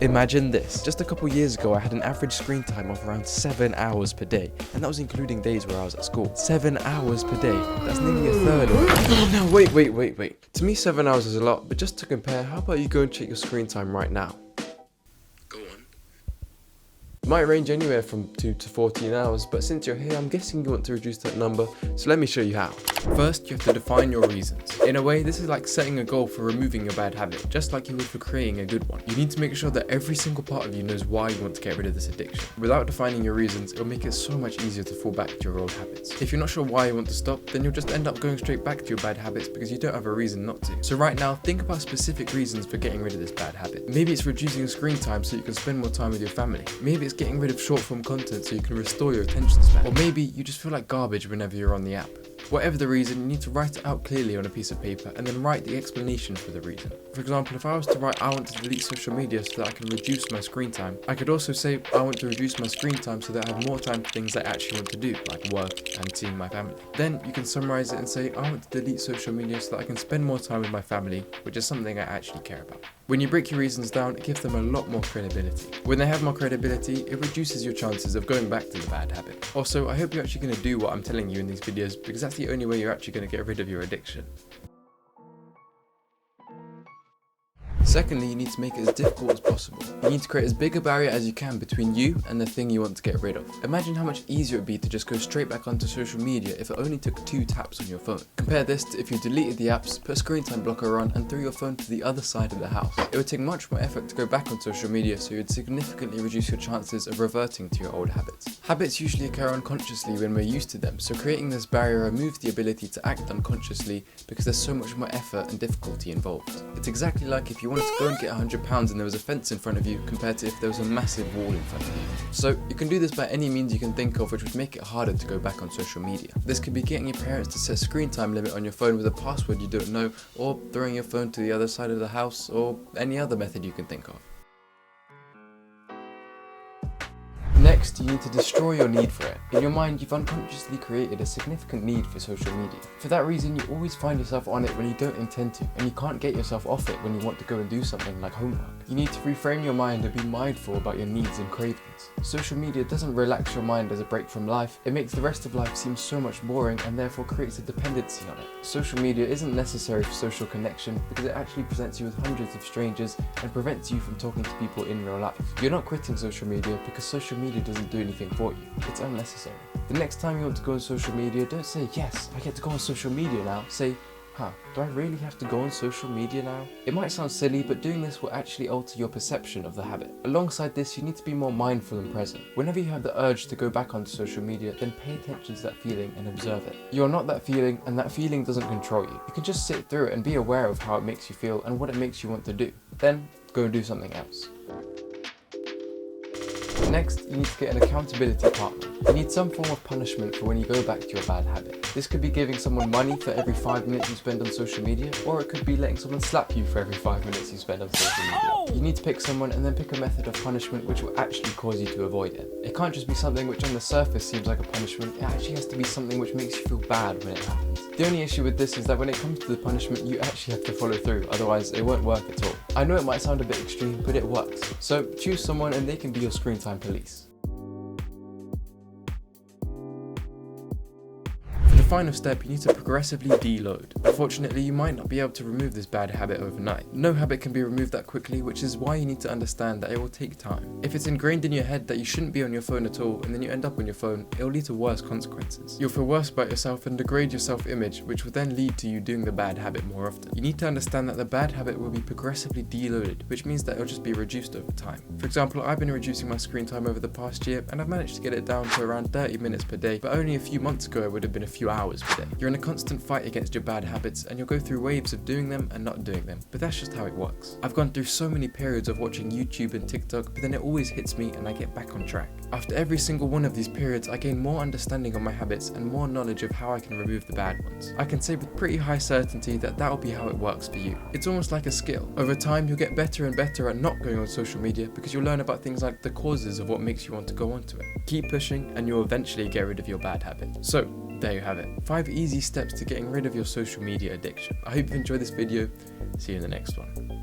Imagine this, just a couple years ago I had an average screen time of around 7 hours per day, and that was including days where I was at school. 7 hours per day, that's nearly a third of Oh no, wait. To me 7 hours is a lot, but just to compare, how about you go and check your screen time right now? Go on. It might range anywhere from 2 to 14 hours, but since you're here, I'm guessing you want to reduce that number, so let me show you how. First, you have to define your reasons. In a way, this is like setting a goal for removing a bad habit, just like you would for creating a good one. You need to make sure that every single part of you knows why you want to get rid of this addiction. Without defining your reasons, it'll make it so much easier to fall back to your old habits. If you're not sure why you want to stop, then you'll just end up going straight back to your bad habits because you don't have a reason not to. So right now, think about specific reasons for getting rid of this bad habit. Maybe it's reducing screen time so you can spend more time with your family. Maybe it's getting rid of short form content so you can restore your attention span. Or maybe you just feel like garbage whenever you're on the app. Whatever the reason, you need to write it out clearly on a piece of paper and then write the explanation for the reason. For example, if I was to write I want to delete social media so that I can reduce my screen time, I could also say I want to reduce my screen time so that I have more time for things I actually want to do, like work and seeing my family. Then you can summarize it and say I want to delete social media so that I can spend more time with my family, which is something I actually care about. When you break your reasons down, it gives them a lot more credibility. When they have more credibility, it reduces your chances of going back to the bad habit. Also, I hope you're actually going to do what I'm telling you in these videos because that's the only way you're actually going to get rid of your addiction. Secondly, you need to make it as difficult as possible. You need to create as big a barrier as you can between you and the thing you want to get rid of. Imagine how much easier it would be to just go straight back onto social media if it only took 2 taps on your phone. Compare this to if you deleted the apps, put a screen time blocker on and threw your phone to the other side of the house. It would take much more effort to go back on social media, so you would significantly reduce your chances of reverting to your old habits. Habits usually occur unconsciously when we're used to them, so creating this barrier removes the ability to act unconsciously because there's so much more effort and difficulty involved. It's exactly like if you wanted to go and get £100 and there was a fence in front of you compared to if there was a massive wall in front of you. So you can do this by any means you can think of which would make it harder to go back on social media. This could be getting your parents to set a screen time limit on your phone with a password you don't know, or throwing your phone to the other side of the house, or any other method you can think of. Next, you need to destroy your need for it. In your mind, you've unconsciously created a significant need for social media. For that reason, you always find yourself on it when you don't intend to, and you can't get yourself off it when you want to go and do something like homework. You need to reframe your mind and be mindful about your needs and cravings. Social media doesn't relax your mind as a break from life, it makes the rest of life seem so much boring and therefore creates a dependency on it. Social media isn't necessary for social connection because it actually presents you with hundreds of strangers and prevents you from talking to people in real life. You're not quitting social media because social media doesn't do anything for you. It's unnecessary. The next time you want to go on social media, don't say, yes, I get to go on social media now. Say, do I really have to go on social media now? It might sound silly, but doing this will actually alter your perception of the habit. Alongside this, you need to be more mindful and present. Whenever you have the urge to go back onto social media, then pay attention to that feeling and observe it. You're not that feeling, and that feeling doesn't control you. You can just sit through it and be aware of how it makes you feel and what it makes you want to do. Then, go and do something else. Next, you need to get an accountability partner. You need some form of punishment for when you go back to your bad habit. This could be giving someone money for every 5 minutes you spend on social media, or it could be letting someone slap you for every 5 minutes you spend on social media. You need to pick someone and then pick a method of punishment which will actually cause you to avoid it. It can't just be something which on the surface seems like a punishment, it actually has to be something which makes you feel bad when it happens. The only issue with this is that when it comes to the punishment, you actually have to follow through, otherwise it won't work at all. I know it might sound a bit extreme, but it works. So choose someone and they can be your screen time police. Final step, you need to progressively deload. Unfortunately, you might not be able to remove this bad habit overnight. No habit can be removed that quickly, which is why you need to understand that it will take time. If it's ingrained in your head that you shouldn't be on your phone at all, and then you end up on your phone, it will lead to worse consequences. You'll feel worse about yourself and degrade your self-image, which will then lead to you doing the bad habit more often. You need to understand that the bad habit will be progressively deloaded, which means that it will just be reduced over time. For example, I've been reducing my screen time over the past year, and I've managed to get it down to around 30 minutes per day, but only a few months ago it would have been a few hours per day. You're in a constant fight against your bad habits and you'll go through waves of doing them and not doing them, but that's just how it works. I've gone through so many periods of watching YouTube and TikTok, but then it always hits me and I get back on track. After every single one of these periods, I gain more understanding of my habits and more knowledge of how I can remove the bad ones. I can say with pretty high certainty that that'll be how it works for you. It's almost like a skill. Over time, you'll get better and better at not going on social media because you'll learn about things like the causes of what makes you want to go onto it. Keep pushing and you'll eventually get rid of your bad habit. So, there you have it. 5 easy steps to getting rid of your social media addiction. I hope you enjoyed this video. See you in the next one.